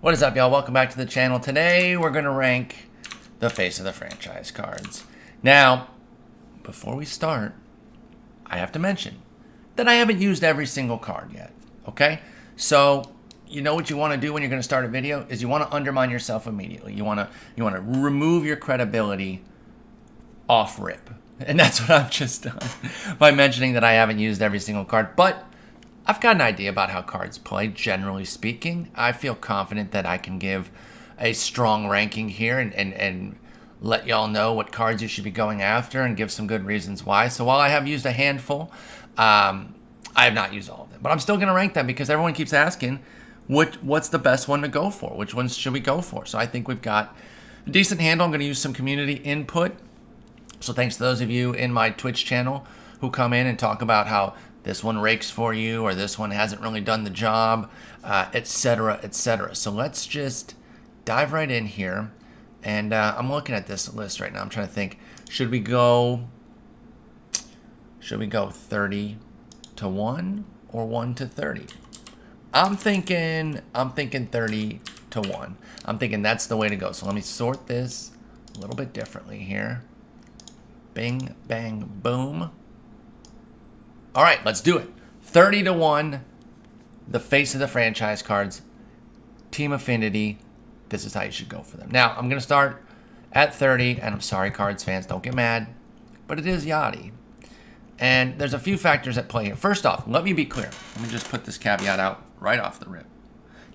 What is up, y'all? Welcome back to the channel. Today, we're going to rank the face of the franchise cards. Now, before we start, I have to mention that I haven't used every single card yet, okay? So, you know what you want to do when you're going to start a video is you want to undermine yourself immediately. You want to remove your credibility off rip. And that's what I've just done by mentioning that I haven't used every single card. But I've got an idea about how cards play, generally speaking. I feel confident that I can give a strong ranking here and let y'all know what cards you should be going after and give some good reasons why. So while I have used a handful, I have not used all of them. But I'm still going to rank them because everyone keeps asking what's the best one to go for? Which ones should we go for? So I think we've got a decent handle. I'm going to use some community input. So thanks to those of you in my Twitch channel who come in and talk about how this one rakes for you, or this one hasn't really done the job, etc., etc. So let's just dive right in here. And I'm looking at this list right now. I'm trying to think, should we go 30 to 1 or 1 to 30? I'm thinking 30 to 1. I'm thinking that's the way to go. So let me sort this a little bit differently here. Bing, bang, boom. All right, let's do it. 30 to 1, the face of the franchise cards, team affinity. This is how you should go for them. Now, I'm going to start at 30, and I'm sorry, Cards fans, don't get mad, but it is Yachty. And there's a few factors at play here. First off, let me be clear. Let me just put this caveat out right off the rip.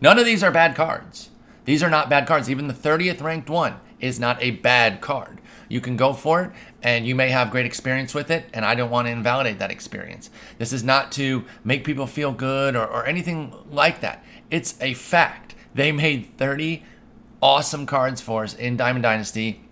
None of these are bad cards. These are not bad cards. Even the 30th ranked one is not a bad card. You can go for it, and you may have great experience with it, and I don't want to invalidate that experience. This is not to make people feel good or anything like that. It's a fact. They made 30 awesome cards for us in Diamond Dynasty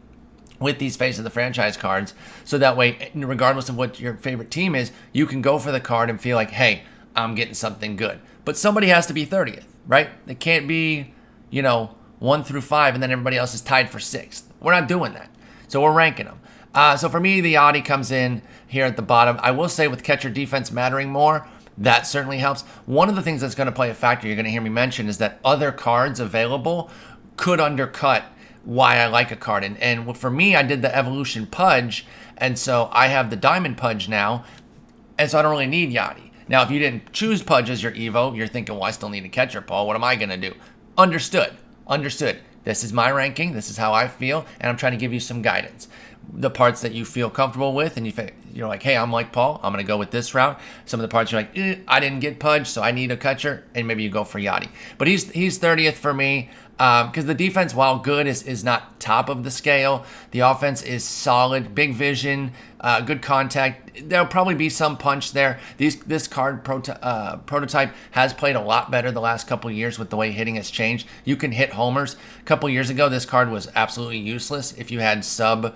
with these face of the franchise cards, so that way, regardless of what your favorite team is, you can go for the card and feel like, hey, I'm getting something good. But somebody has to be 30th, right? It can't be, 1 through 5, and then everybody else is tied for 6th. We're not doing that. So we're ranking them. So for me, the Yachty comes in here at the bottom. I will say with catcher defense mattering more, that certainly helps. One of the things that's going to play a factor, you're going to hear me mention, is that other cards available could undercut why I like a card. And for me, I did the Evolution Pudge, and so I have the Diamond Pudge now, and so I don't really need Yachty. Now, if you didn't choose Pudge as your Evo, you're thinking, well, I still need a catcher, Paul. What am I going to do? Understood. This is my ranking. This is how I feel, and I'm trying to give you some guidance. The parts that you feel comfortable with, and you're like, hey, I'm like Paul. I'm going to go with this route. Some of the parts you're like, I didn't get Pudge, so I need a catcher, and maybe you go for Yachty. But he's 30th for me because the defense, while good, is not top of the scale. The offense is solid, big vision, good contact. There'll probably be some punch there. This card prototype has played a lot better the last couple of years with the way hitting has changed. You can hit homers. A couple of years ago, this card was absolutely useless. If you had sub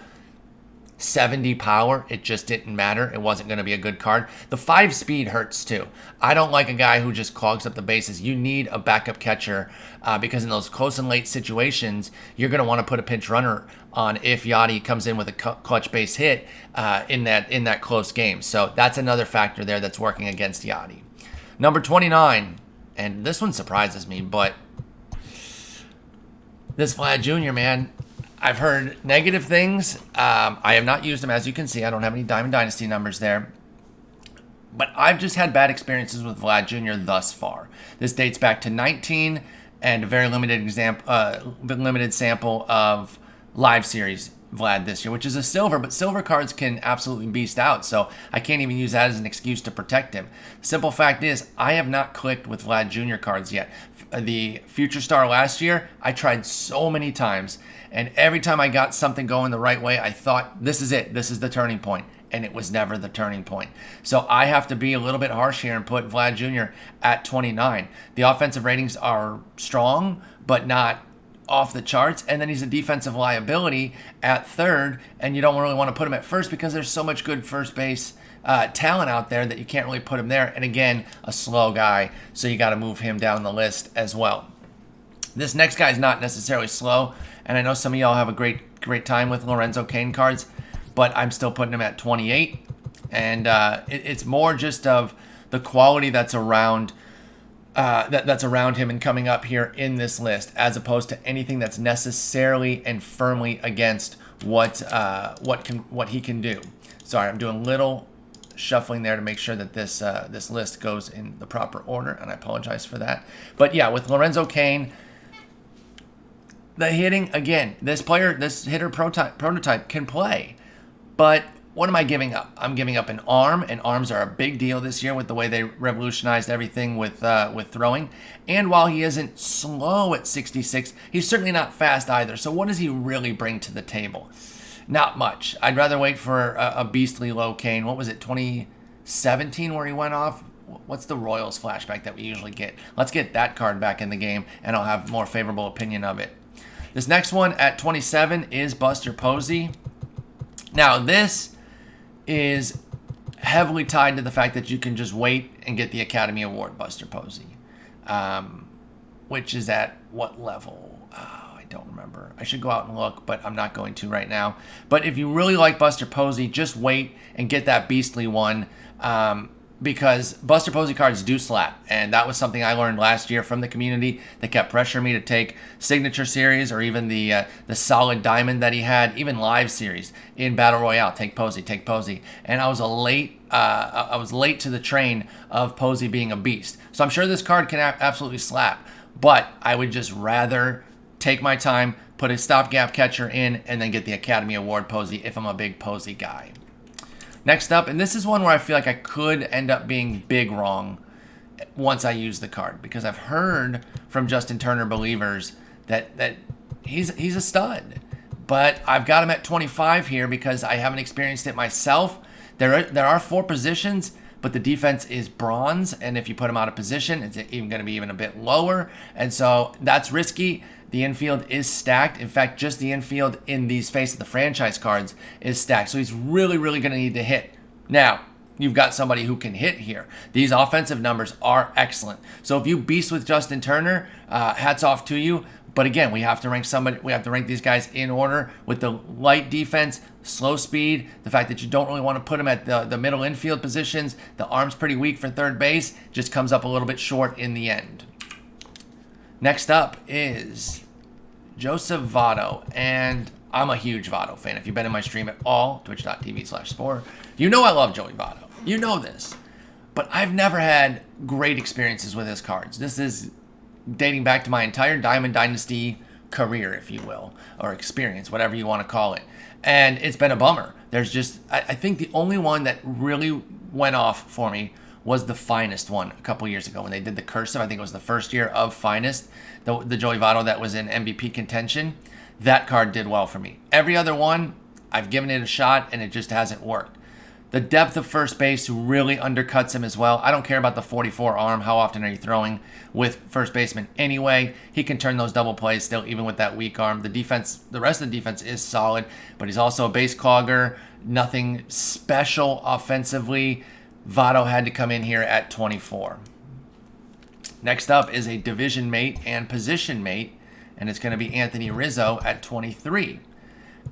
70 power, it just didn't matter. It wasn't going to be a good card. The 5 speed hurts too. I don't like a guy who just clogs up the bases. You need a backup catcher because in those close and late situations, you're going to want to put a pinch runner on if Yachty comes in with a clutch base hit in that close game. So that's another factor there that's working against Yachty. Number 29, and this one surprises me, but this Vlad Jr., man, I've heard negative things. I have not used them, as you can see. I don't have any Diamond Dynasty numbers there. But I've just had bad experiences with Vlad Jr. thus far. This dates back to 19 and a very limited sample of live series Vlad this year, which is a silver, but silver cards can absolutely beast out, so I can't even use that as an excuse to protect him. The simple fact is, I have not clicked with Vlad Jr. cards yet. The Future Star last year, I tried so many times, and every time I got something going the right way, I thought, this is it, this is the turning point, and it was never the turning point. So I have to be a little bit harsh here and put Vlad Jr. at 29. The offensive ratings are strong, but not off the charts, and then he's a defensive liability at 3rd, and you don't really want to put him at 1st because there's so much good first base talent out there that you can't really put him there. And again, a slow guy, so you got to move him down the list as well. This next guy is not necessarily slow, and I know some of y'all have a great time with Lorenzo Cain cards, but I'm still putting him at 28, and it's more just of the quality that's around that's around him and coming up here in this list, as opposed to anything that's necessarily and firmly against what he can do. Sorry, I'm doing a little shuffling there to make sure that this list goes in the proper order, and I apologize for that. But yeah, with Lorenzo Cain, the hitting, again, this hitter prototype can play, but what am I giving up? I'm giving up an arm, and arms are a big deal this year with the way they revolutionized everything with throwing. And while he isn't slow at 66, he's certainly not fast either. So what does he really bring to the table? Not much. I'd rather wait for a beastly low Cain. What was it, 2017 where he went off? What's the Royals flashback that we usually get? Let's get that card back in the game, and I'll have a more favorable opinion of it. This next one at 27 is Buster Posey. Now, this is heavily tied to the fact that you can just wait and get the Academy Award, Buster Posey, which is at what level? I don't remember. I should go out and look, but I'm not going to right now. But if you really like Buster Posey, just wait and get that beastly one, because Buster Posey cards do slap, and that was something I learned last year from the community. They kept pressuring me to take Signature Series or even the solid Diamond that he had, even Live Series in Battle Royale. Take Posey, and I was late to the train of Posey being a beast. So I'm sure this card can absolutely slap, but I would just rather take my time, put a stopgap catcher in, and then get the Academy Award Posey if I'm a big Posey guy. Next up, and this is one where I feel like I could end up being big wrong once I use the card, because I've heard from Justin Turner believers that he's a stud, but I've got him at 25 here because I haven't experienced it myself. There are 4 positions, but the defense is bronze, and if you put him out of position, it's even going to be even a bit lower, and so that's risky. The infield is stacked. In fact, just the infield in these Face of the Franchise cards is stacked. So he's really, really going to need to hit. Now, you've got somebody who can hit here. These offensive numbers are excellent. So if you beast with Justin Turner, hats off to you. But again, we have to rank these guys in order with the light defense, slow speed, the fact that you don't really want to put them at the middle infield positions. The arm's pretty weak for third base. Just comes up a little bit short in the end. Next up is Joseph Votto, and I'm a huge Votto fan. If you've been in my stream at all, twitch.tv/spore, you know I love Joey Votto. You know this. But I've never had great experiences with his cards. This is dating back to my entire Diamond Dynasty career, if you will, or experience, whatever you want to call it. And it's been a bummer. There's just, I think the only one that really went off for me was the Finest one a couple years ago when they did the cursive. I think it was the first year of Finest, the Joey Votto that was in MVP contention. That card did well for me. Every other one, I've given it a shot, and it just hasn't worked. The depth of first base really undercuts him as well. I don't care about the 44 arm. How often are you throwing with first baseman anyway? He can turn those double plays still, even with that weak arm. The rest of the defense is solid, but he's also a base clogger. Nothing special offensively. Votto had to come in here at 24. Next up is a division mate and position mate, and it's going to be Anthony Rizzo at 23.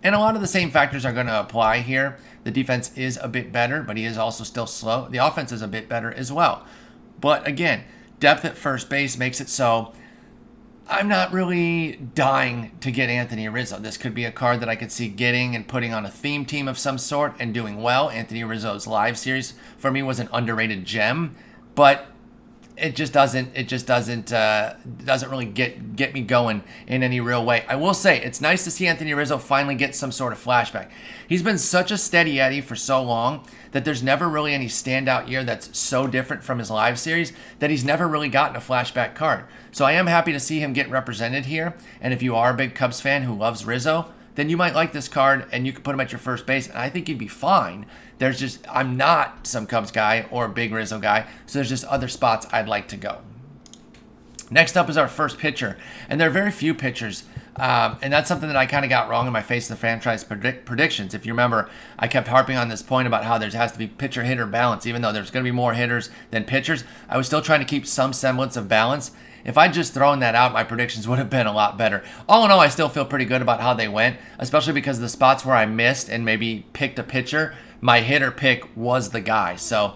And a lot of the same factors are going to apply here. The defense is a bit better, but he is also still slow. The offense is a bit better as well. But again, depth at first base makes it so I'm not really dying to get Anthony Rizzo. This could be a card that I could see getting and putting on a theme team of some sort and doing well. Anthony Rizzo's Live Series for me was an underrated gem, but it doesn't really get me going in any real way. I will say it's nice to see Anthony Rizzo finally get some sort of flashback. He's been such a steady Eddie for so long that there's never really any standout year that's so different from his Live Series that he's never really gotten a flashback card. So I am happy to see him get represented here. And if you are a big Cubs fan who loves Rizzo, then you might like this card and you can put him at your first base, and I think he'd be fine. I'm not some Cubs guy or a big Rizzo guy, so there's just other spots I'd like to go. Next up is our first pitcher, and there are very few pitchers, and that's something that I kind of got wrong in my Face of the Franchise predictions. If you remember, I kept harping on this point about how there has to be pitcher-hitter balance, even though there's going to be more hitters than pitchers. I was still trying to keep some semblance of balance. If I'd just thrown that out, my predictions would have been a lot better. All in all, I still feel pretty good about how they went, especially because the spots where I missed and maybe picked a pitcher, my hitter pick was the guy. So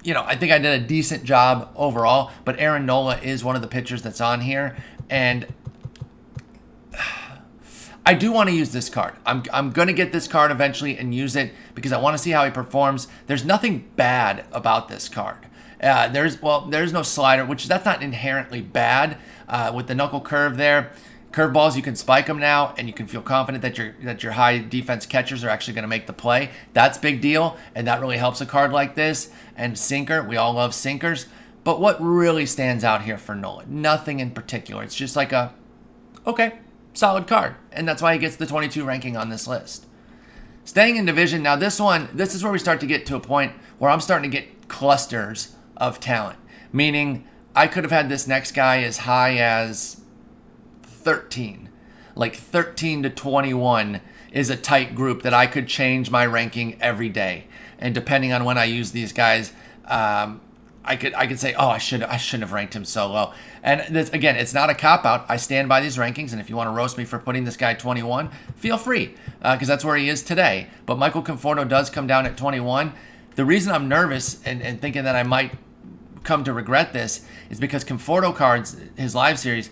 I think I did a decent job overall, but Aaron Nola is one of the pitchers that's on here, and I do want to use this card. I'm going to get this card eventually and use it because I want to see how he performs. There's nothing bad about this card. There's no slider, which that's not inherently bad. With the knuckle curve there, curveballs, you can spike them now, and you can feel confident that your high defense catchers are actually going to make the play. That's big deal, and that really helps a card like this. And sinker, we all love sinkers. But what really stands out here for Nolan? Nothing in particular. It's just like okay, solid card, and that's why he gets the 22 ranking on this list. Staying in division, now this is where we start to get to a point where I'm starting to get clusters of talent, meaning I could have had this next guy as high as 13. Like 13 to 21 is a tight group that I could change my ranking every day, and depending on when I use these guys, I could say, I shouldn't have ranked him so low. And this, again, it's not a cop-out. I stand by these rankings, and if you want to roast me for putting this guy 21, feel free, because that's where he is today. But Michael Conforto does come down at 21. The reason I'm nervous and thinking that I might come to regret this is because Conforto cards, his live series,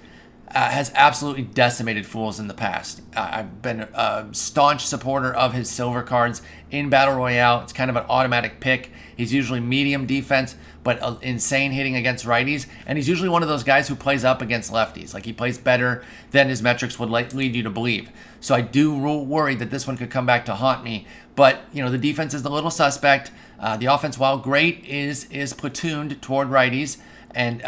has absolutely decimated fools in the past. I've been a staunch supporter of his silver cards in Battle Royale. It's kind of an automatic pick. He's usually medium defense, but insane hitting against righties. And he's usually one of those guys who plays up against lefties. Like, he plays better than his metrics would lead you to believe. So I do worry that this one could come back to haunt me. But, the defense is a little suspect. The offense, while great, is platooned toward righties. And,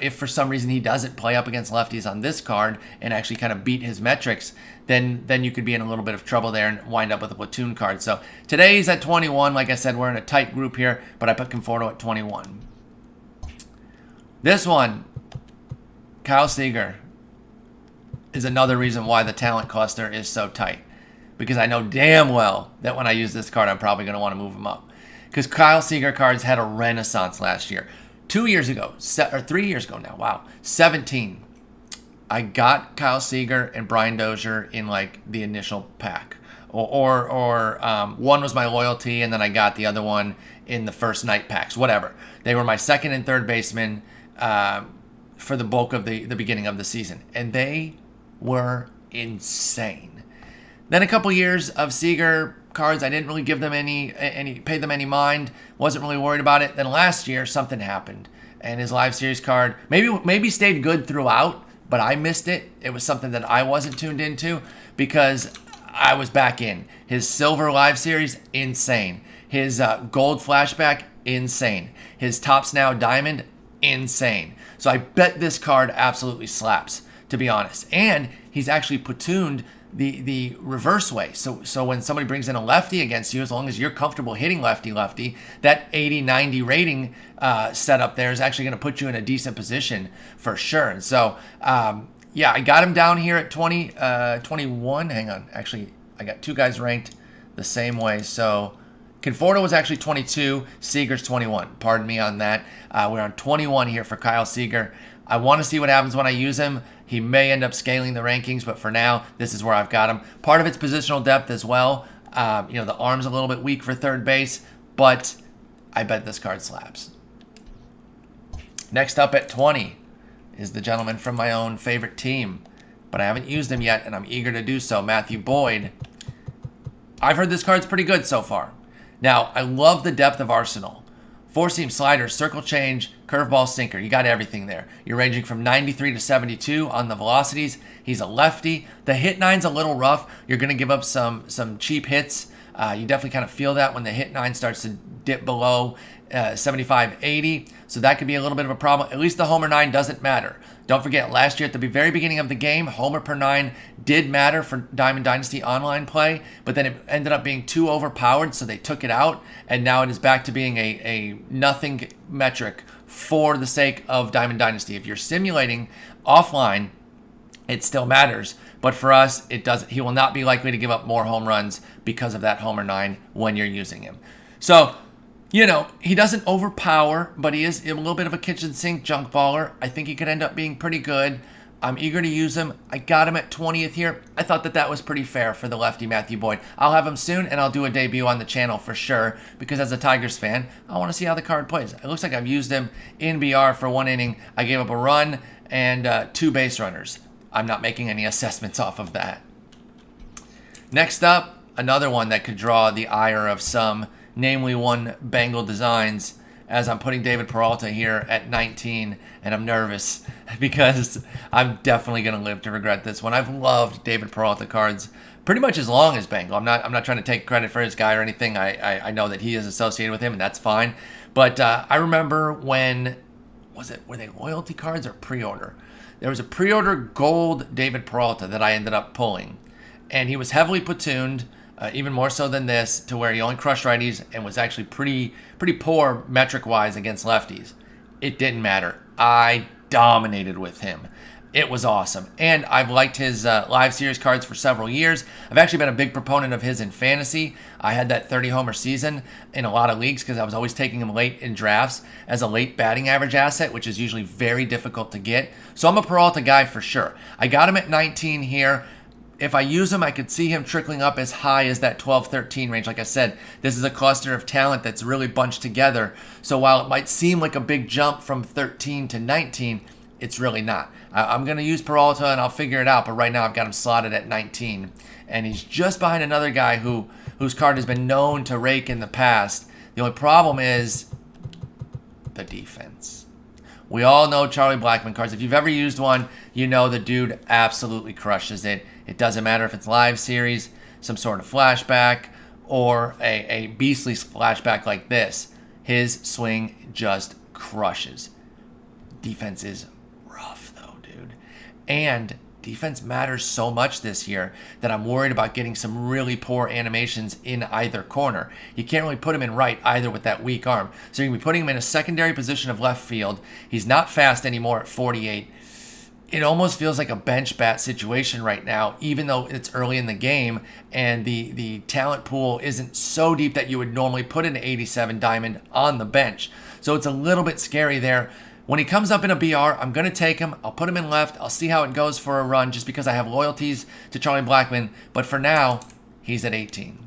if for some reason he doesn't play up against lefties on this card and actually kind of beat his metrics, then you could be in a little bit of trouble there and wind up with a platoon card. So today he's at 21. Like I said, we're in a tight group here, but I put Conforto at 21. This one, Kyle Seager, is another reason why the talent cluster is so tight. Because I know damn well that when I use this card, I'm probably going to want to move him up. Because Kyle Seager cards had a renaissance last year. 2 years ago, or 3 years ago now, wow, 17. I got Kyle Seager and Brian Dozier in like the initial pack, or one was my loyalty, and then I got the other one in the first night packs. Whatever, they were my second and third baseman for the bulk of the beginning of the season, and they were insane. Then a couple years of Seager cards, I didn't really give them pay them any mind. Wasn't really worried about it. Then last year something happened, and his live series card maybe stayed good throughout, but I missed it. It was something that I wasn't tuned into because I was back in. His silver live series, insane. His gold flashback, insane. His Topps Now diamond, insane. So I bet this card absolutely slaps, to be honest. And he's actually platooned the reverse way. So when somebody brings in a lefty against you, as long as you're comfortable hitting lefty, that 80-90 rating setup there is actually going to put you in a decent position for sure. And so, I got him down here at 21. Hang on. Actually, I got two guys ranked the same way. So Conforto was actually 22. Seager's 21. Pardon me on that. We're on 21 here for Kyle Seager. I want to see what happens when I use him. He may end up scaling the rankings, but for now, this is where I've got him. Part of it's positional depth as well. The arm's a little bit weak for third base, but I bet this card slaps. Next up at 20 is the gentleman from my own favorite team, but I haven't used him yet, and I'm eager to do so, Matthew Boyd. I've heard this card's pretty good so far. Now, I love the depth of arsenal. Four-seam slider, circle change, curveball, sinker. You got everything there. You're ranging from 93 to 72 on the velocities. He's a lefty. The hit nine's a little rough. You're going to give up some cheap hits. You definitely kind of feel that when the hit nine starts to dip below 75, 80. So that could be a little bit of a problem. At least the homer nine doesn't matter. Don't forget, last year at the very beginning of the game, homer per nine did matter for Diamond Dynasty online play, but then it ended up being too overpowered, so they took it out, and now it is back to being a nothing metric for the sake of Diamond Dynasty. If you're simulating offline, it still matters, but for us, it doesn't. He will not be likely to give up more home runs because of that homer nine when you're using him. So, he doesn't overpower, but he is a little bit of a kitchen sink junk baller. I think he could end up being pretty good. I'm eager to use him. I got him at 20th here. I thought that was pretty fair for the lefty Matthew Boyd. I'll have him soon, and I'll do a debut on the channel for sure, because as a Tigers fan, I want to see how the card plays. It looks like I've used him in BR for 1 inning. I gave up a run and 2 base runners. I'm not making any assessments off of that. Next up, another one that could draw the ire of some, namely one Bengal Designs, as I'm putting David Peralta here at 19, and I'm nervous because I'm definitely going to live to regret this one. I've loved David Peralta cards pretty much as long as Bengal. I'm not trying to take credit for his guy or anything. I know that he is associated with him, and that's fine. But I remember when, were they loyalty cards or pre-order? There was a pre-order gold David Peralta that I ended up pulling, and he was heavily platooned. Even more so than this, to where he only crushed righties and was actually pretty poor metric-wise against lefties. It didn't matter. I dominated with him. It was awesome. And I've liked his live series cards for several years. I've actually been a big proponent of his in fantasy. I had that 30-homer season in a lot of leagues because I was always taking him late in drafts as a late batting average asset, which is usually very difficult to get. So I'm a Peralta guy for sure. I got him at 19 here. If I use him, I could see him trickling up as high as that 12-13 range. Like I said, this is a cluster of talent that's really bunched together. So while it might seem like a big jump from 13 to 19, it's really not. I'm going to use Peralta and I'll figure it out. But right now I've got him slotted at 19. And he's just behind another guy whose card has been known to rake in the past. The only problem is the defense. We all know Charlie Blackmon cards. If you've ever used one, you know the dude absolutely crushes it. It doesn't matter if it's live series, some sort of flashback, or a beastly flashback like this. His swing just crushes. Defense is rough, though, dude. And defense matters so much this year that I'm worried about getting some really poor animations in either corner. You can't really put him in right either with that weak arm. So you're going to be putting him in a secondary position of left field. He's not fast anymore at 48. It almost feels like a bench bat situation right now, even though it's early in the game and the talent pool isn't so deep that you would normally put an 87 diamond on the bench. So it's a little bit scary there. When he comes up in a BR, I'm going to take him. I'll put him in left. I'll see how it goes for a run just because I have loyalties to Charlie Blackmon. But for now, he's at 18.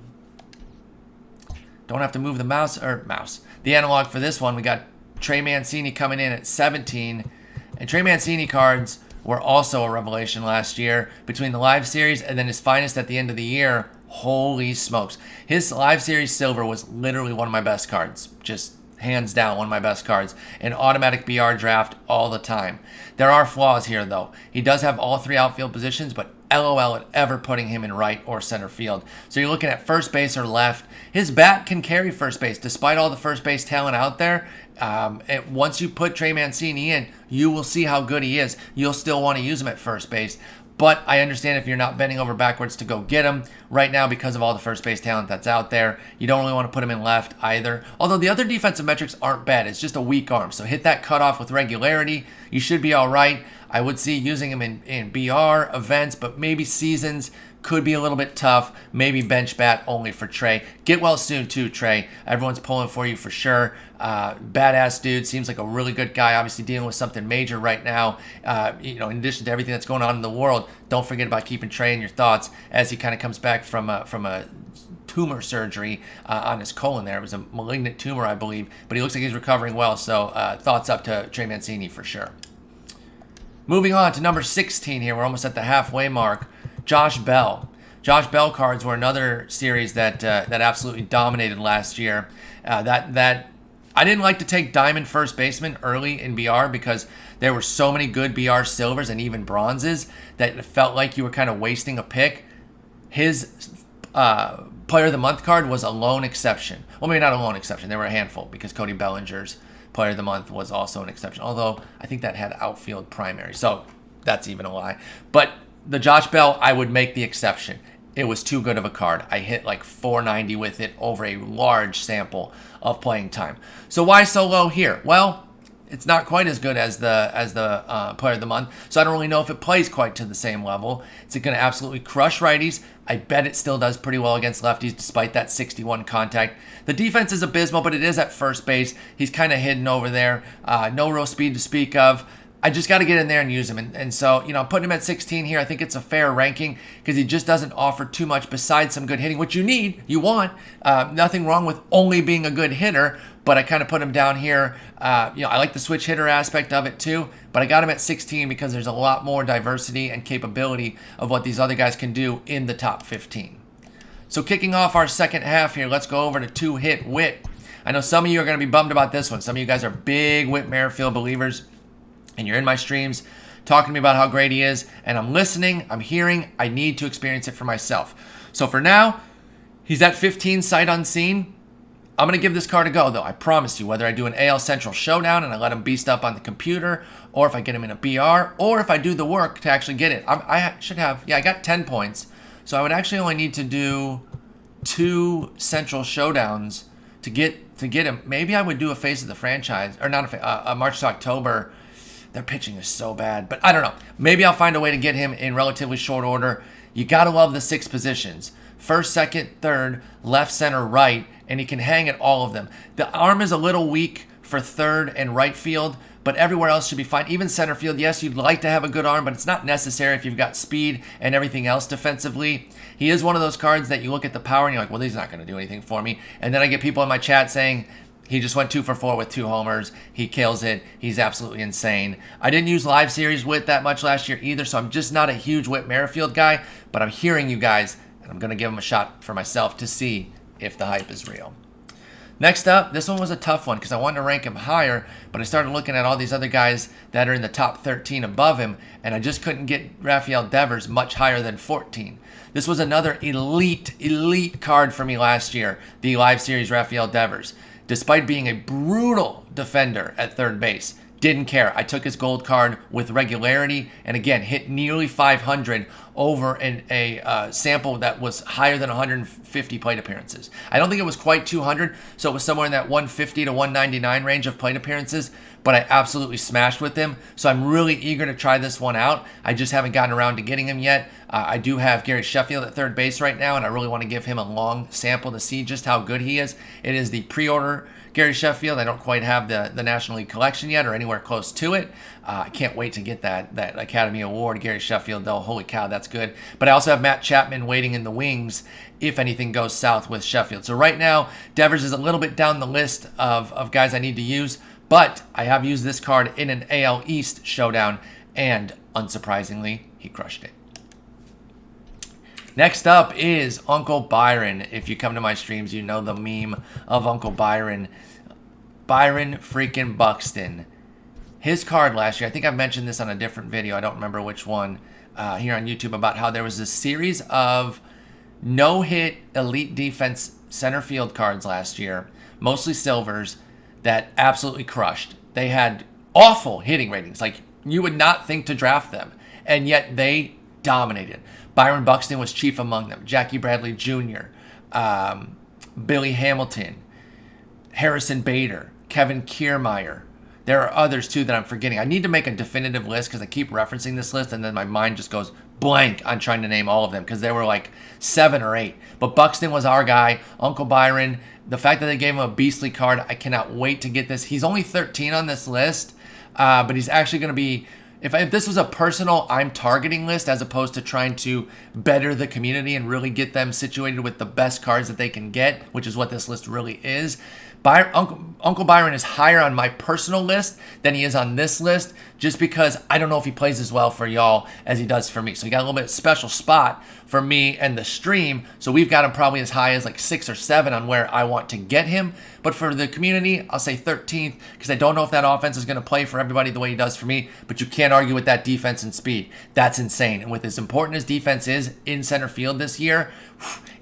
Don't have to move the the analog for this one. We got Trey Mancini coming in at 17. And Trey Mancini cards were also a revelation last year between the live series and then his finest at the end of the year. Holy smokes. His live series silver was literally one of my best cards. Just hands down one of my best cards. An automatic BR draft all the time. There are flaws here, though. He does have all 3 outfield positions, but LOL at ever putting him in right or center field. So you're looking at first base or left. His bat can carry first base, despite all the first base talent out there. Once you put Trey Mancini in, you will see how good he is. You'll still want to use him at first base. But I understand if you're not bending over backwards to go get him right now because of all the first base talent that's out there. You don't really want to put him in left either. Although the other defensive metrics aren't bad. It's just a weak arm. So hit that cutoff with regularity. You should be all right. I would see using him in BR events, but maybe seasons could be a little bit tough. Maybe bench bat only for Trey. Get well soon too, Trey. Everyone's pulling for you for sure. Badass dude. Seems like a really good guy. Obviously dealing with something major right now. In addition to everything that's going on in the world, don't forget about keeping Trey in your thoughts as he kind of comes back from a tumor surgery on his colon there. It was a malignant tumor, I believe, but he looks like he's recovering well. So thoughts up to Trey Mancini for sure. Moving on to number 16 here. We're almost at the halfway mark. Josh Bell. Josh Bell cards were another series that absolutely dominated last year. That I didn't like to take Diamond first baseman early in BR because there were so many good BR silvers and even bronzes that it felt like you were kind of wasting a pick. His Player of the Month card was a lone exception. Well, maybe not a lone exception. There were a handful because Cody Bellinger's Player of the Month was also an exception. Although I think that had outfield primary. So that's even a lie. But the Josh Bell, I would make the exception. It was too good of a card. I hit like 490 with it over a large sample of playing time. So why so low here? Well, it's not quite as good as the Player of the Month, so I don't really know if it plays quite to the same level. It's going to absolutely crush righties. I bet it still does pretty well against lefties despite that 61 contact. The defense is abysmal, but it is at first base. He's kind of hidden over there. No real speed to speak of. I just got to get in there and use him. And so, you know, putting him at 16 here, I think it's a fair ranking because he just doesn't offer too much besides some good hitting, which you need, you want. Nothing wrong with only being a good hitter, but I kind of put him down here. You know, I like the switch hitter aspect of it too, but I got him at 16 because there's a lot more diversity and capability of what these other guys can do in the top 15. So kicking off our second half here, let's go over to two-hit Whit. I know some of you are going to be bummed about this one. Some of you guys are big Whit Merrifield believers, and you're in my streams talking to me about how great he is, and I'm listening, I'm hearing, I need to experience it for myself. So for now, he's at 15 sight unseen. I'm going to give this card a go, though. I promise you, whether I do an AL Central Showdown and I let him beast up on the computer, or if I get him in a BR, or if I do the work to actually get it. I should have, I got 10 points. So I would actually only need to do 2 Central Showdowns to get him. Maybe I would do a Face of the Franchise, or not a March to October. Their pitching is so bad, but I don't know. Maybe I'll find a way to get him in relatively short order. You got to love the 6 positions. First, second, third, left, center, right, and he can hang at all of them. The arm is a little weak for third and right field, but everywhere else should be fine. Even center field, yes, you'd like to have a good arm, but it's not necessary if you've got speed and everything else defensively. He is one of those cards that you look at the power and you're like, well, he's not going to do anything for me. And then I get people in my chat saying, he just went 2 for 4 with 2 homers. He kills it. He's absolutely insane. I didn't use live series Whit that much last year either, so I'm just not a huge Whit Merrifield guy, but I'm hearing you guys, and I'm going to give him a shot for myself to see if the hype is real. Next up, this one was a tough one because I wanted to rank him higher, but I started looking at all these other guys that are in the top 13 above him, and I just couldn't get Raphael Devers much higher than 14. This was another elite card for me last year, the live series Raphael Devers. Despite being a brutal defender at third base, didn't care. I took his gold card with regularity and again hit nearly 500 over a sample that was higher than 150 plate appearances. I don't think it was quite 200, so it was somewhere in that 150 to 199 range of plate appearances, but I absolutely smashed with him. So I'm really eager to try this one out. I just haven't gotten around to getting him yet. I do have Gary Sheffield at third base right now, and I really want to give him a long sample to see just how good he is. It is the pre-order Gary Sheffield. I don't quite have the National League collection yet or anywhere close to it. I can't wait to get that Academy Award. Gary Sheffield, though, holy cow, that's good. But I also have Matt Chapman waiting in the wings if anything goes south with Sheffield. So right now, Devers is a little bit down the list of guys I need to use, but I have used this card in an AL East showdown, and unsurprisingly, he crushed it. Next up is Uncle Byron. If you come to my streams, you know the meme of Uncle Byron. Byron freaking Buxton. His card last year, I think I mentioned this on a different video, I don't remember which one, here on YouTube, about how there was a series of no-hit elite defense center field cards last year, mostly silvers, that absolutely crushed. They had awful hitting ratings. Like, you would not think to draft them, and yet they dominated. Byron Buxton was chief among them. Jackie Bradley Jr., Billy Hamilton, Harrison Bader, Kevin Kiermaier. There are others, too, that I'm forgetting. I need to make a definitive list because I keep referencing this list, and then my mind just goes blank on trying to name all of them because there were like 7 or 8. But Buxton was our guy, Uncle Byron. The fact that they gave him a beastly card, I cannot wait to get this. He's only 13 on this list, but he's actually going to be... If this was a personal I'm targeting list as opposed to trying to better the community and really get them situated with the best cards that they can get, which is what this list really is, Uncle Byron is higher on my personal list than he is on this list just because I don't know if he plays as well for y'all as he does for me. So he got a little bit of special spot for me and the stream. So we've got him probably as high as like 6 or 7 on where I want to get him. But for the community, I'll say 13th because I don't know if that offense is going to play for everybody the way he does for me. But you can't argue with that defense and speed. That's insane. And with as important as defense is in center field this year,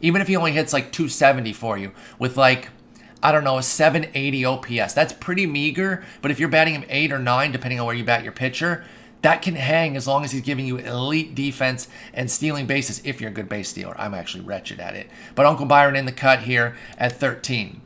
even if he only hits like 270 for you with like, I don't know, a 780 OPS. That's pretty meager, but if you're batting him 8 or 9, depending on where you bat your pitcher, that can hang as long as he's giving you elite defense and stealing bases if you're a good base stealer. I'm actually wretched at it. But Uncle Byron in the cut here at 13.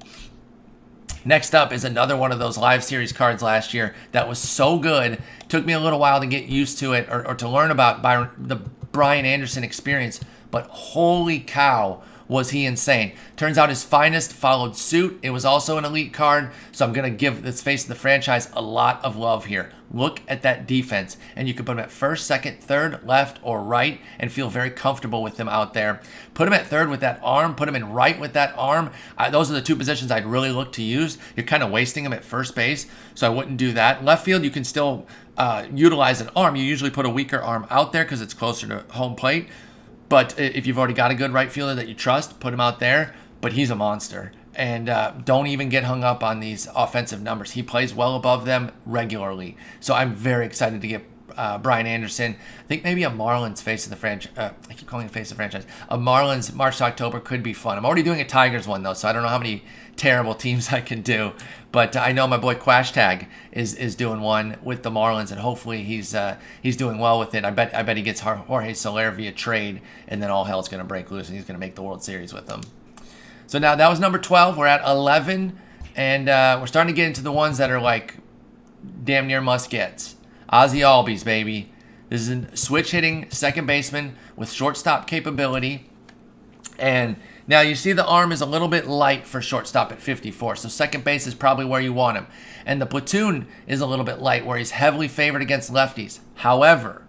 Next up is another one of those live series cards last year that was so good. Took me a little while to get used to it or to learn about the Brian Anderson experience, but holy cow, was he insane. Turns out his finest followed suit. It was also an elite card, so I'm going to give this face of the franchise a lot of love here. Look at that defense, and you can put him at first, second, third, left, or right, and feel very comfortable with him out there. Put him at third with that arm, put him in right with that arm. Those are the two positions I'd really look to use. You're kind of wasting him at first base, so I wouldn't do that. Left field, you can still utilize an arm. You usually put a weaker arm out there because it's closer to home plate. But if you've already got a good right fielder that you trust, put him out there. But he's a monster. And don't even get hung up on these offensive numbers. He plays well above them regularly. So I'm very excited to get Brian Anderson. I think maybe a Marlins face of the franchise. I keep calling it face of the franchise. A Marlins March to October could be fun. I'm already doing a Tigers one, though, so I don't know how many terrible teams I can do. But I know my boy Quashtag is doing one with the Marlins, and hopefully he's doing well with it. I bet he gets Jorge Soler via trade, and then all hell's going to break loose, and he's going to make the World Series with them. So now that was number 12. We're at 11, and we're starting to get into the ones that are like damn near must-gets. Ozzie Albies, baby. This is a switch-hitting second baseman with shortstop capability. And now you see the arm is a little bit light for shortstop at 54, so second base is probably where you want him. And the platoon is a little bit light, where he's heavily favored against lefties. However,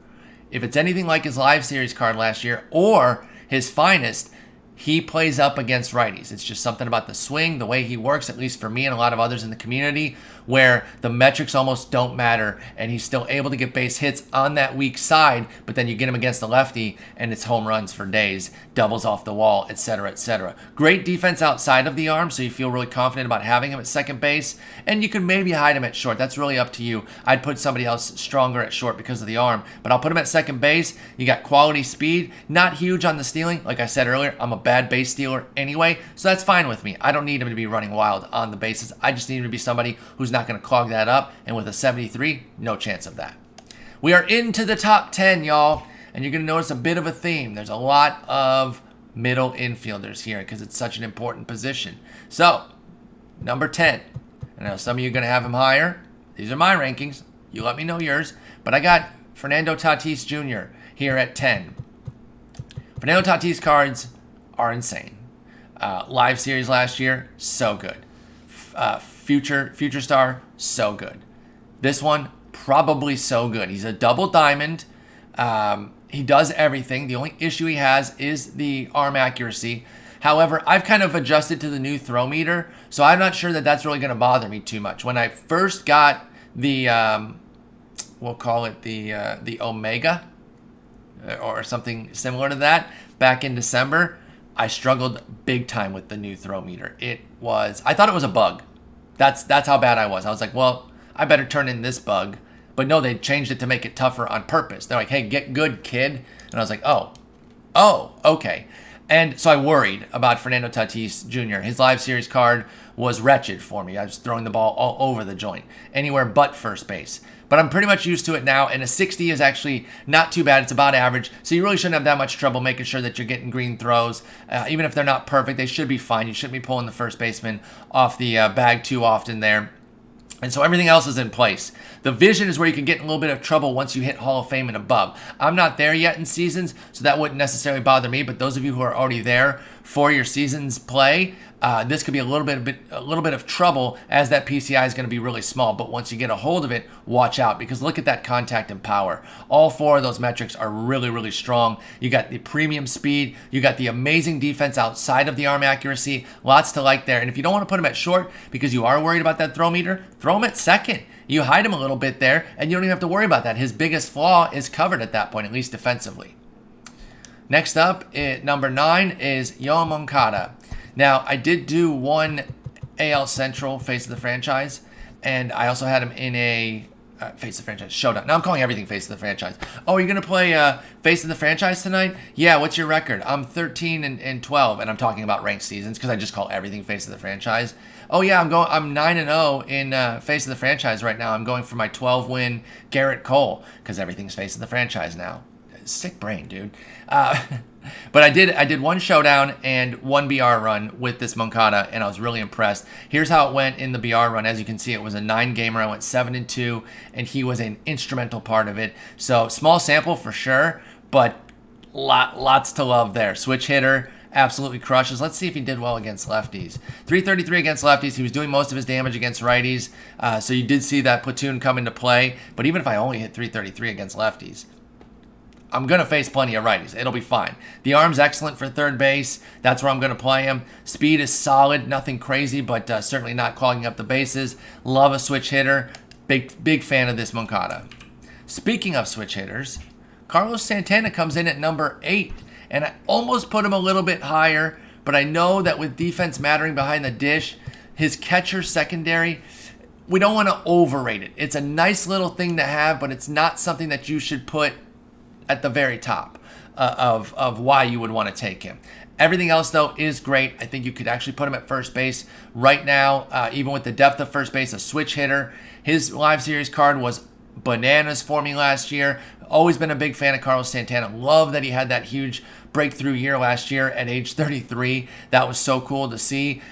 if it's anything like his live series card last year or his finest, he plays up against righties. It's just something about the swing, the way he works, at least for me and a lot of others in the community, where the metrics almost don't matter, and he's still able to get base hits on that weak side, but then you get him against the lefty, and it's home runs for days, doubles off the wall, etc., etc. Great defense outside of the arm, so you feel really confident about having him at second base, and you can maybe hide him at short. That's really up to you. I'd put somebody else stronger at short because of the arm, but I'll put him at second base. You got quality speed, not huge on the stealing. Like I said earlier, I'm a bad base stealer anyway, so that's fine with me. I don't need him to be running wild on the bases. I just need him to be somebody who's not going to clog that up, and with a 73, no chance of that. We are into the top 10, y'all, and you're going to notice a bit of a theme. There's a lot of middle infielders here because it's such an important position. So, number 10. I know some of you are going to have him higher. These are my rankings. You let me know yours. But I got Fernando Tatis Jr. here at 10. Fernando Tatis cards are insane. Live series last year, so good. Future star, so good. This one, probably so good. He's a double diamond. He does everything. The only issue he has is the arm accuracy. However, I've kind of adjusted to the new throw meter, so I'm not sure that that's really going to bother me too much. When I first got the, we'll call it the Omega, or something similar to that, back in December, I struggled big time with the new throw meter. I thought it was a bug. That's how bad I was. I was like, well, I better turn in this bug. But no, they changed it to make it tougher on purpose. They're like, hey, get good, kid. And I was like, oh, okay. And so I worried about Fernando Tatis Jr. His live series card was wretched for me. I was throwing the ball all over the joint, anywhere but first base. But I'm pretty much used to it now, and a 60 is actually not too bad. It's about average, so you really shouldn't have that much trouble making sure that you're getting green throws. Even if they're not perfect, they should be fine. You shouldn't be pulling the first baseman off the bag too often there. And so everything else is in place. The vision is where you can get in a little bit of trouble once you hit Hall of Fame and above. I'm not there yet in seasons, so that wouldn't necessarily bother me. But those of you who are already there for your season's play, this could be a little bit of trouble, as that PCI is going to be really small. But once you get a hold of it, watch out, because look at that contact and power. All four of those metrics are really, really strong. You got the premium speed. You got the amazing defense outside of the arm accuracy. Lots to like there. And if you don't want to put him at short because you are worried about that throw meter, throw him at second. You hide him a little bit there, and you don't even have to worry about that. His biggest flaw is covered at that point, at least defensively. Next up, at number 9 is Yoan Moncada. Now, I did do one AL Central Face of the Franchise, and I also had him in a Face of the Franchise Showdown. Now I'm calling everything Face of the Franchise. Oh, you're going to play Face of the Franchise tonight? Yeah, what's your record? I'm 13 and 12, and I'm talking about ranked seasons because I just call everything Face of the Franchise. Oh yeah, I'm 9-0 in Face of the Franchise right now. I'm going for my 12-win Garrett Cole because everything's Face of the Franchise now. Sick brain, dude. But I did one showdown and one BR run with this Moncada, and I was really impressed. Here's how it went in the BR run. As you can see, it was a 9-gamer. I went 7-2, and he was an instrumental part of it. So small sample for sure, but lots to love there. Switch hitter, absolutely crushes. Let's see if he did well against lefties. 333 against lefties. He was doing most of his damage against righties. So you did see that platoon come into play. But even if I only hit 333 against lefties, I'm going to face plenty of righties. It'll be fine. The arm's excellent for third base. That's where I'm going to play him. Speed is solid. Nothing crazy, but certainly not clogging up the bases. Love a switch hitter. Big fan of this Moncada. Speaking of switch hitters, Carlos Santana comes in at number 8. And I almost put him a little bit higher, but I know that with defense mattering behind the dish, his catcher secondary, we don't want to overrate it. It's a nice little thing to have, but it's not something that you should put at the very top of why you would want to take him. Everything else, though, is great. I think you could actually put him at first base right now, even with the depth of first base, a switch hitter. His live series card was bananas for me last year. Always been a big fan of Carlos Santana. Love that he had that huge breakthrough year last year at age 33. That was so cool to see.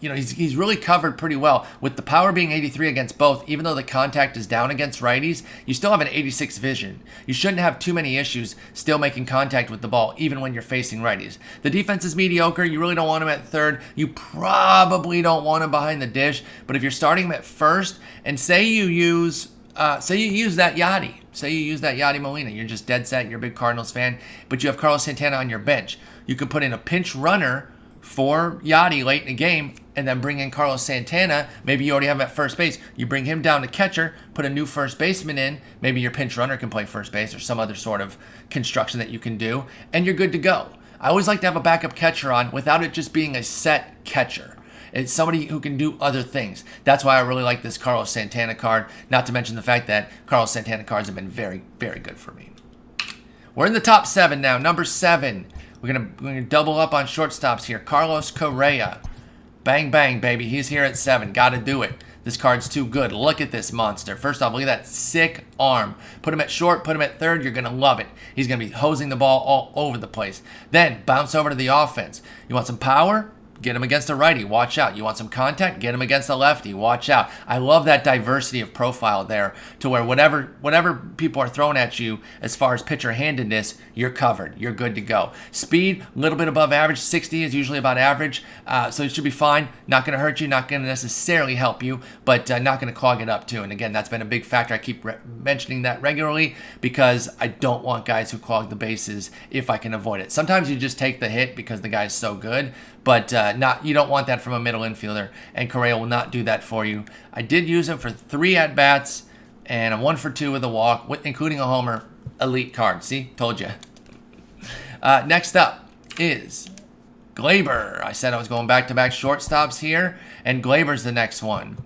He's really covered pretty well. With the power being 83 against both, even though the contact is down against righties, you still have an 86 vision. You shouldn't have too many issues still making contact with the ball, even when you're facing righties. The defense is mediocre. You really don't want him at third. You probably don't want him behind the dish. But if you're starting him at first, and say you use that Yachty. Say you use that Yachty Molina. You're just dead set. You're a big Cardinals fan. But you have Carlos Santana on your bench. You can put in a pinch runner for Yachty late in the game and then bring in Carlos Santana. Maybe you already have him at first base. You bring him down to catcher, put a new first baseman in. Maybe your pinch runner can play first base or some other sort of construction that you can do. And you're good to go. I always like to have a backup catcher on without it just being a set catcher. It's somebody who can do other things. That's why I really like this Carlos Santana card, not to mention the fact that Carlos Santana cards have been very, very good for me. We're in the top 7 now. Number 7. We're gonna double up on shortstops here. Carlos Correa. Bang, bang, baby. He's here at 7. Got to do it. This card's too good. Look at this monster. First off, look at that sick arm. Put him at short, put him at third. You're going to love it. He's going to be hosing the ball all over the place. Then bounce over to the offense. You want some power? Get him against a righty. Watch out. You want some contact? Get him against a lefty. Watch out. I love that diversity of profile there to where whatever people are throwing at you as far as pitcher handedness, you're covered. You're good to go. Speed, a little bit above average. 60 is usually about average. So it should be fine. Not going to hurt you. Not going to necessarily help you, but not going to clog it up too. And again, that's been a big factor. I keep mentioning that regularly because I don't want guys who clog the bases if I can avoid it. Sometimes you just take the hit because the guy's so good, but you don't want that from a middle infielder, and Correa will not do that for you. I did use him for 3 at-bats, and I'm 1 for 2 with a walk, including a homer. Elite card. See? Told you. Next up is Glaber. I said I was going back-to-back shortstops here, and Glaber's the next one.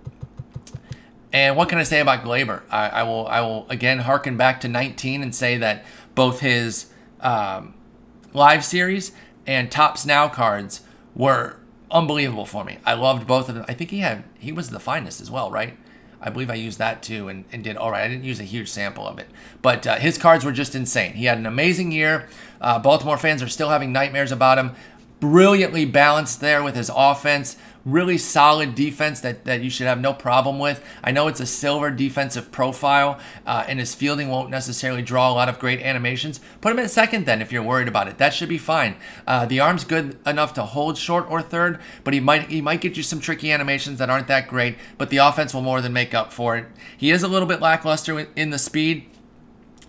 And what can I say about Glaber? I will again harken back to 19 and say that both his live series and Topps Now cards were unbelievable for me. I loved both of them. I think he was the finest as well, right? I believe I used that too and did all right. I didn't use a huge sample of it. But his cards were just insane. He had an amazing year. Baltimore fans are still having nightmares about him. Brilliantly balanced there with his offense. Really solid defense that you should have no problem with. I know it's a silver defensive profile, and his fielding won't necessarily draw a lot of great animations. Put him at second then if you're worried about it. That should be fine. The arm's good enough to hold short or third, but he might get you some tricky animations that aren't that great, but the offense will more than make up for it. He is a little bit lackluster in the speed.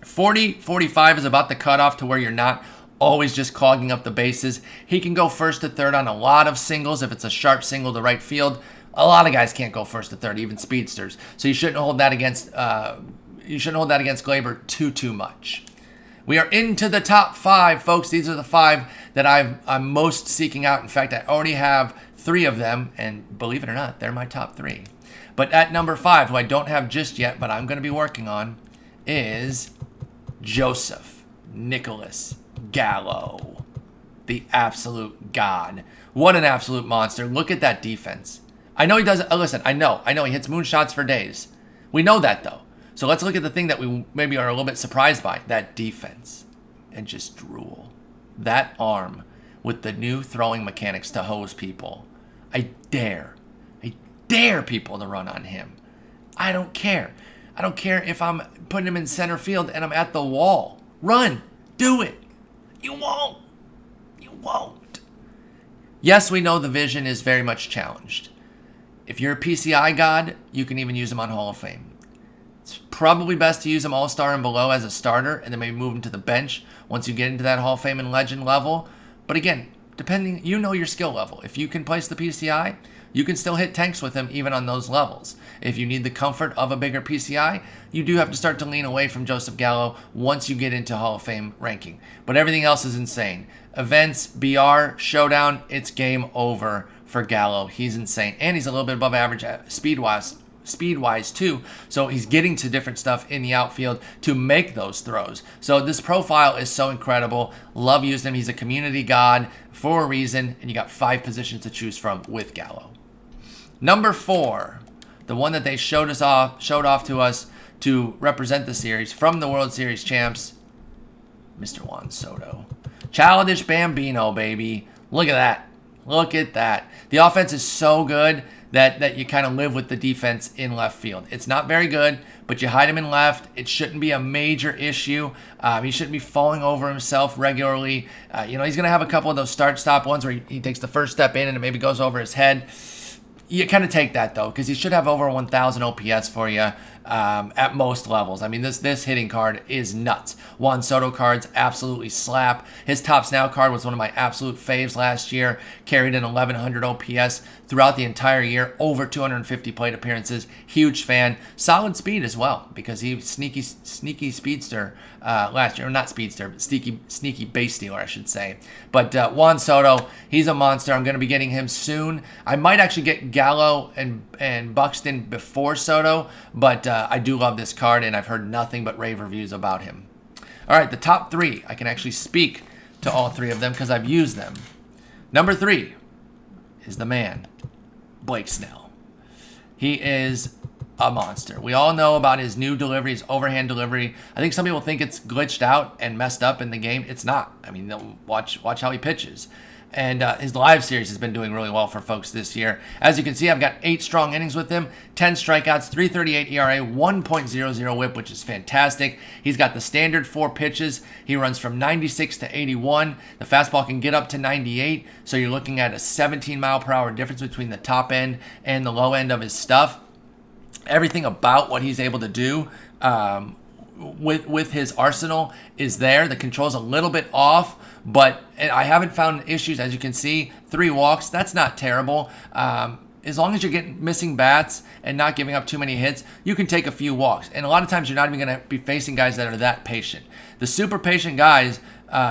40, 45 is about the cutoff to where you're not always just clogging up the bases. He can go first to third on a lot of singles if it's a sharp single to right field. A lot of guys can't go first to third, even speedsters. So you shouldn't hold that against Glaber too much. We are into the top 5, folks. These are the 5 that I'm most seeking out. In fact, I already have 3 of them, and believe it or not, they're my top 3. But at number 5, who I don't have just yet, but I'm going to be working on, is Joseph Nicholas Gallo, the absolute god. What an absolute monster. Look at that defense. I know he does. Listen, I know he hits moonshots for days. We know that, though. So let's look at the thing that we maybe are a little bit surprised by, that defense, and just drool. That arm with the new throwing mechanics to hose people. I dare people to run on him. I don't care. I don't care if I'm putting him in center field and I'm at the wall. Run. Do it. You won't. Yes, we know the vision is very much challenged. If you're a PCI god, you can even use him on Hall of Fame. It's probably best to use him All-Star and below as a starter, and then maybe move him to the bench once you get into that Hall of Fame and Legend level. But again, depending, you know your skill level. If you can place the PCI, you can still hit tanks with him even on those levels. If you need the comfort of a bigger PCI, you do have to start to lean away from Joseph Gallo once you get into Hall of Fame ranking. But everything else is insane. Events, BR, Showdown, it's game over for Gallo. He's insane. And he's a little bit above average speed-wise too. So he's getting to different stuff in the outfield to make those throws. So this profile is so incredible. Love using him. He's a community god for a reason. And you got 5 positions to choose from with Gallo. Number 4, the one that they showed off to us to represent the series from the World Series champs, Mr. Juan Soto. Childish Bambino, baby. Look at that. Look at that. The offense is so good that you kind of live with the defense in left field. It's not very good, but you hide him in left. It shouldn't be a major issue. He shouldn't be falling over himself regularly. He's going to have a couple of those start-stop ones where he takes the first step in and it maybe goes over his head. You kind of take that, though, because he should have over 1,000 OPS for you at most levels. I mean, this hitting card is nuts. Juan Soto cards absolutely slap. His Tops Now card was one of my absolute faves last year. Carried an 1,100 OPS throughout the entire year. Over 250 plate appearances. Huge fan. Solid speed as well, because he was sneaky speedster last year. Or not speedster, but sneaky base stealer, I should say. But Juan Soto, he's a monster. I'm going to be getting him soon. I might actually get Gallo and Buxton before Soto, but I do love this card, and I've heard nothing but rave reviews about him. All right, the top 3. I can actually speak to all 3 of them because I've used them. Number 3 is the man, Blake Snell. He is a monster. We all know about his new delivery, his overhand delivery. I think some people think it's glitched out and messed up in the game. It's not. I mean, watch how he pitches. And his live series has been doing really well for folks this year. As you can see, I've got 8 strong innings with him, 10 strikeouts, 3.38 ERA, 1.00 whip, which is fantastic. He's got the standard 4 pitches. He runs from 96 to 81. The fastball can get up to 98. So you're looking at a 17-mile-per-hour difference between the top end and the low end of his stuff. Everything about what he's able to do with his arsenal is there. The control's a little bit off, but I haven't found issues. As you can see, 3 walks, that's not terrible. As long as you're getting missing bats and not giving up too many hits, you can take a few walks. And a lot of times you're not even going to be facing guys that are that patient. The super patient guys,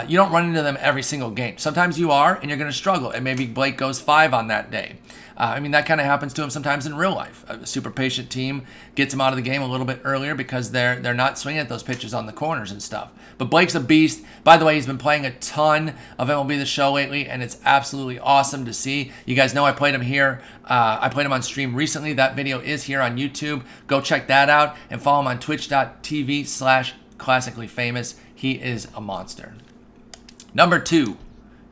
you don't run into them every single game. Sometimes you are, and you're going to struggle. And maybe Blake goes 5 on that day. That kind of happens to him sometimes in real life. A super patient team gets him out of the game a little bit earlier because they're not swinging at those pitches on the corners and stuff. But Blake's a beast. By the way, he's been playing a ton of MLB The Show lately, and it's absolutely awesome to see. You guys know I played him here. I played him on stream recently. That video is here on YouTube. Go check that out and follow him on twitch.tv/classicallyfamous. He is a monster. Number 2.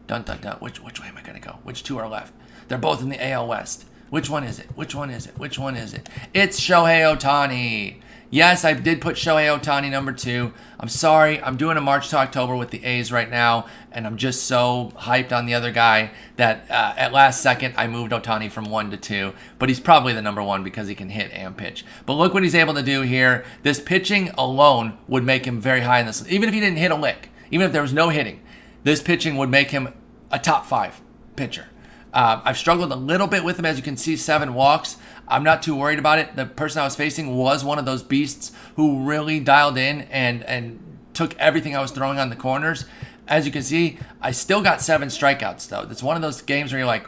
Dun, dun, dun. Which way am I going to go? Which 2 are left? They're both in the AL West. Which one is it? Which one is it? Which one is it? It's Shohei Otani. Yes, I did put Shohei Otani number 2. I'm sorry. I'm doing a March to October with the A's right now, and I'm just so hyped on the other guy that at last second I moved Otani from 1 to 2. But he's probably the number 1 because he can hit and pitch. But look what he's able to do here. This pitching alone would make him very high in this. Even if he didn't hit a lick, even if there was no hitting, this pitching would make him a top 5 pitcher. I've struggled a little bit with him. As you can see, 7 walks. I'm not too worried about it. The person I was facing was one of those beasts who really dialed in and took everything I was throwing on the corners. As you can see, I still got 7 strikeouts, though. It's one of those games where you're like,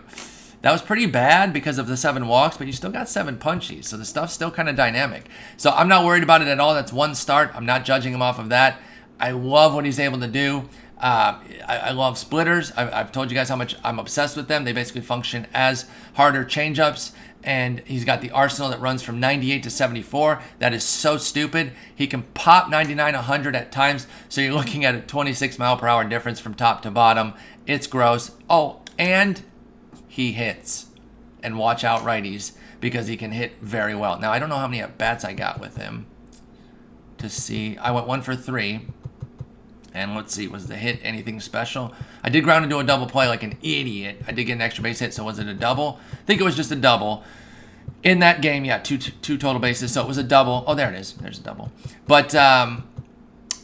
that was pretty bad because of the 7 walks, but you still got 7 punchies. So the stuff's still kind of dynamic. So I'm not worried about it at all. That's 1 start. I'm not judging him off of that. I love what he's able to do. I love splitters. I've told you guys how much I'm obsessed with them. They basically function as harder changeups, and he's got the arsenal that runs from 98 to 74. That is so stupid. He can pop 99, 100 at times, so you're looking at a 26-mile-per-hour difference from top to bottom. It's gross. Oh, and he hits. And watch out righties, because he can hit very well. Now, I don't know how many at-bats I got with him to see. I went 1 for 3. And let's see, was the hit anything special? I did ground into a double play like an idiot. I did get an extra base hit, so was it a double? I think it was just a double. In that game, yeah, two total bases, so it was a double. Oh, there it is. There's a double. But I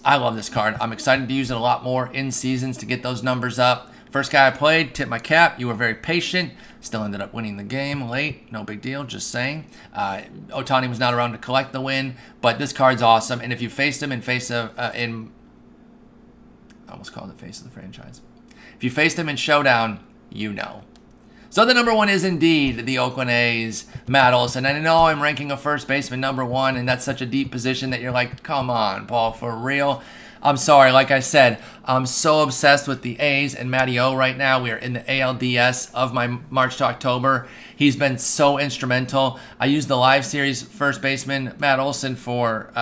love this card. I'm excited to use it a lot more in seasons to get those numbers up. First guy I played, tip my cap. You were very patient. Still ended up winning the game late. No big deal, just saying. Otani was not around to collect the win, but this card's awesome. And if you faced him in I almost called it face of the franchise. If you faced him in Showdown, you know. So the number one is indeed the Oakland A's, Matt Olson. And I know I'm ranking a first baseman number one, and that's such a deep position that you're like, come on, Paul, for real. I'm sorry, like I said, I'm so obsessed with the A's and Matty O right now. We are in the ALDS of my March to October. He's been so instrumental. I used the live series first baseman, Matt Olson, for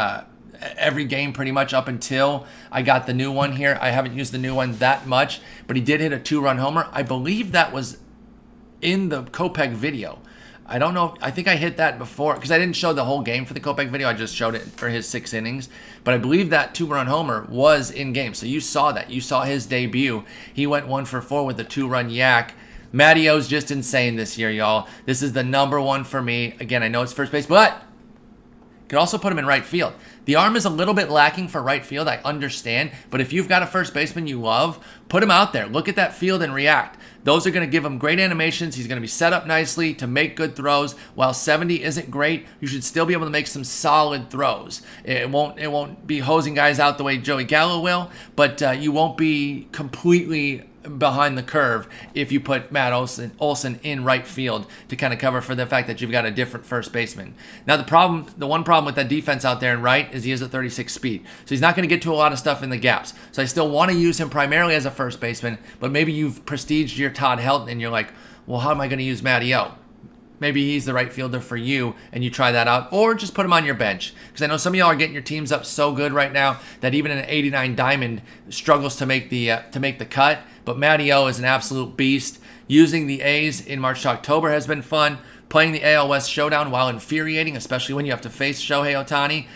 every game pretty much up until I got the new one here. I haven't used the new one that much, but he did hit a 2-run homer. I believe that was in the Kopech video. I don't know. I think I hit that before because I didn't show the whole game for the Kopech video. I just showed it for his 6 innings. But I believe that 2-run homer was in game. So you saw that. You saw his debut. He went 1 for 4 with a 2-run yak. Matty O's just insane this year, y'all. This is the number one for me. Again, I know it's first base, but you could also put him in right field. The arm is a little bit lacking for right field, I understand. But if you've got a first baseman you love, put him out there. Look at that field and react. Those are going to give him great animations. He's going to be set up nicely to make good throws. While 70 isn't great, you should still be able to make some solid throws. It won't be hosing guys out the way Joey Gallo will, but you won't be completely behind the curve if you put Matt Olson in right field to kind of cover for the fact that you've got a different first baseman. Now the one problem with that defense out there in right is he has a 36 speed. So he's not going to get to a lot of stuff in the gaps. So I still want to use him primarily as a first baseman, but maybe you've prestiged your Todd Helton and you're like, well, how am I going to use Matty O? Maybe he's the right fielder for you, and you try that out, or just put him on your bench. Because I know some of y'all are getting your teams up so good right now that even an 89 Diamond struggles to make the cut. But Matty O is an absolute beast. Using the A's in March to October has been fun. Playing the AL West Showdown, while infuriating, especially when you have to face Shohei Otani,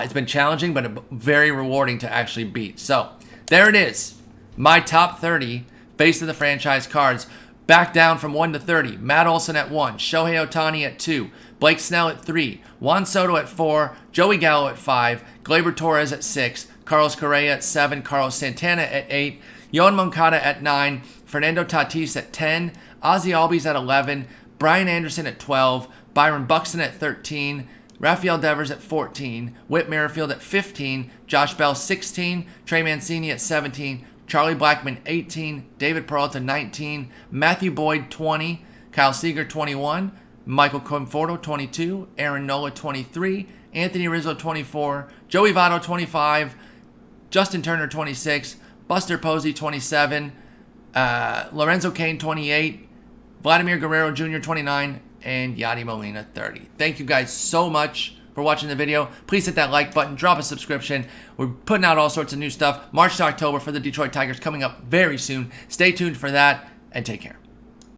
it's been challenging, but very rewarding to actually beat. So there it is, my top 30 face of the franchise cards. Back down from 1 to 30. Matt Olson at 1. Shohei Otani at 2. Blake Snell at 3. Juan Soto at 4. Joey Gallo at 5. Glaber Torres at 6. Carlos Correa at 7. Carlos Santana at 8. Yoan Moncada at 9. Fernando Tatis at 10. Ozzie Albies at 11. Brian Anderson at 12. Byron Buxton at 13. Raphael Devers at 14. Whit Merrifield at 15. Josh Bell 16. Trey Mancini at 17. Charlie Blackmon, 18. David Peralta, 19. Matthew Boyd, 20. Kyle Seager, 21. Michael Conforto, 22. Aaron Nola, 23. Anthony Rizzo, 24. Joey Votto, 25. Justin Turner, 26. Buster Posey, 27. Lorenzo Cain, 28. Vladimir Guerrero Jr., 29. And Yachty Molina, 30. Thank you guys so much for watching the video. Please hit that like button, drop a subscription. We're putting out all sorts of new stuff. March to October for the Detroit Tigers coming up very soon. Stay tuned for that, and take care.